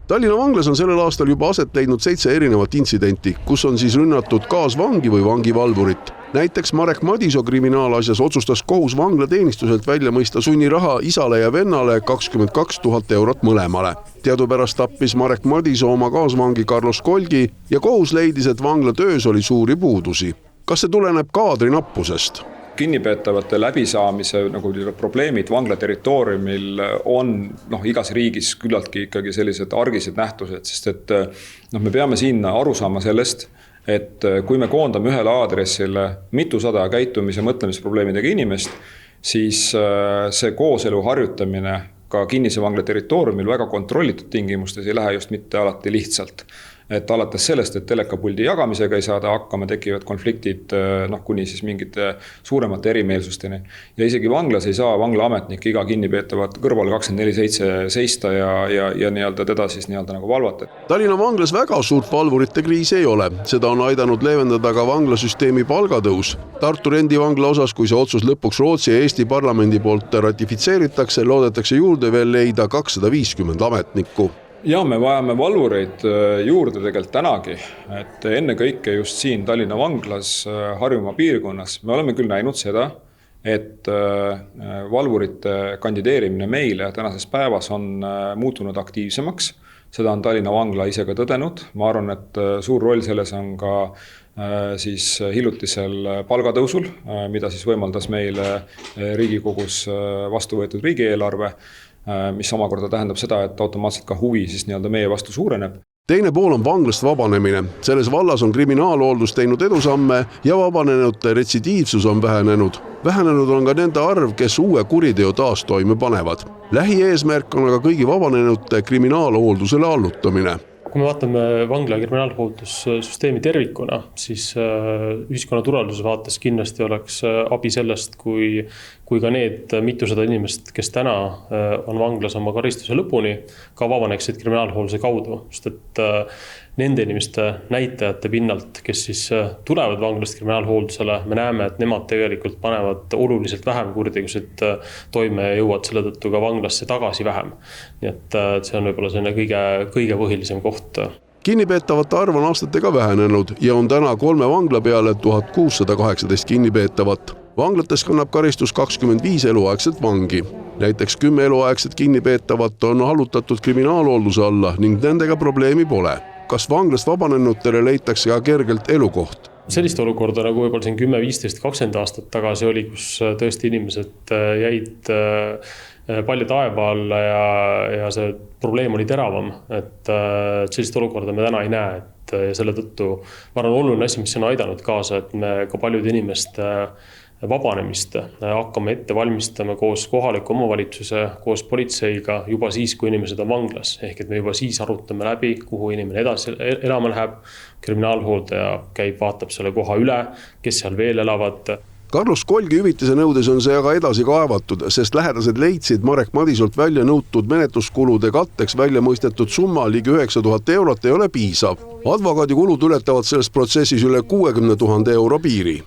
Tallinna vanglas on sellel aastal juba aset leidnud 7 erinevat intsidenti, kus on siis rünnatud kaasvangi või vangivalvurit. Näiteks Marek Madisoo kriminaalasjas otsustas kohus vanglateenistuselt välja mõista sunniraha isale ja vennale 22 000 eurot mõlemale. Teadupärast tappis Marek Madisoo oma kaasvangi Carlos Kolgi ja kohus leidis, et vangla töös oli suuri puudusi. Kas see tuleneb kaadri nappusest? Kinnipeetavate läbisaamise probleemid vangla territooriumil on igas riigis küllaltki ikkagi sellised argised nähtused, sest et me peame siin aru saama sellest, et kui me koondame ühele aadressile mitusada käitumis- ja mõtlemisprobleemidega inimest, siis see kooselu harjutamine ka kinnise vangla territooriumil väga kontrollitud tingimustes ei lähe just mitte alati lihtsalt. Et alates sellest, et telekapuldi jagamisega ei saada hakkama, tekivad konfliktid kuni siis mingite suuremate erimeelsusteni. Ja isegi vanglas ei saa vanglaametnik iga kinnipeetavat kõrval 24/7 seista ja teda siis nagu valvata. Tallinna vanglas väga suurt valvurite kriisi ei ole. Seda on aidanud leevendada ka vanglasüsteemi palgatõus. Tartu rendivangla osas, kui see otsus lõpuks Rootsi ja Eesti parlamendi poolt ratifitseeritakse, loodetakse juurde veel leida 250 ametnikku. Ja me vajame valvureid juurde tegelikult tänagi, et enne kõike just siin Tallinna vanglas Harjumaa piirkonnas. Me oleme küll näinud seda, et valvurite kandideerimine meile tänases päevas on muutunud aktiivsemaks. Seda on Tallinna vangla ise ka tõdenud. Ma arvan, et suur roll selles on ka siis hiljutisel palgatõusul, mida siis võimaldas meile Riigikogus vastu võetud riigieelarve, mis omakorda tähendab seda, et automaatselt ka huvi siis meie vastu suureneb. Teine pool on vanglast vabanemine. Selles vallas on kriminaalhooldus teinud edusamme ja vabanenute retsidiivsus on vähenenud. Vähenenud on ka nende arv, kes uue kuriteo taas toime panevad. Lähieesmärk on aga kõigi vabanenute kriminaalhooldusele allutamine. Kui me vaatame vangla kriminaalhooldussüsteemi tervikuna, siis ühiskonna turvalisuse vaates kindlasti oleks abi sellest, kui ka need mitusada inimest, kes täna on vanglas oma karistuse lõpuni, ka vabaneksid kriminaalhoolduse kaudu. Sest et nende inimeste näitajate pinnalt, kes siis tulevad vanglast kriminaalhooldusele, me näeme, et nemad tegelikult panevad oluliselt vähem kuritegusid toime ja jõuavad selle tõttu ka vanglasse tagasi vähem. Nii et see on võib-olla selline kõige põhilisem koht. Kinnipeetavate arv on aastatega vähenenud ja on täna 3 vangla peale 1618 kinnipeetavat. Vanglates kannab karistus 25 eluaegset vangi. Näiteks 10 eluaegset kinnipeetavat on allutatud kriminaalhoolduse alla ning nendega probleemi pole. Kas vanglast vabanenutele leitakse ka kergelt elukoht? Sellist olukorda nagu võib-olla siin 10, 15, 20 aastat tagasi oli, kus tõesti inimesed jäid palju taeva alla ja see probleem oli teravam. Et sellist olukorda me täna ei näe. Ja selle tõttu ma arvan oluline asi, mis on aidanud kaasa, et me ka paljude inimeste vabanemist hakkame ette valmistama koos kohaliku omavalitsuse, koos politseiga juba siis, kui inimesed on vanglas. Ehk et me juba siis arutame läbi, kuhu inimene edasi elama läheb. Kriminaalhooldaja käib, vaatab selle koha üle, kes seal veel elavad. Carlos Kolgi hüvitise nõudes on see aga edasi kaevatud, sest lähedased leidsid Marek Madisolt välja nõutud menetluskulude katteks välja mõistetud summa ligi 9000 eurot ei ole piisav. Advokaadikulud ületavad selles protsessis üle 60 000 euro piiri.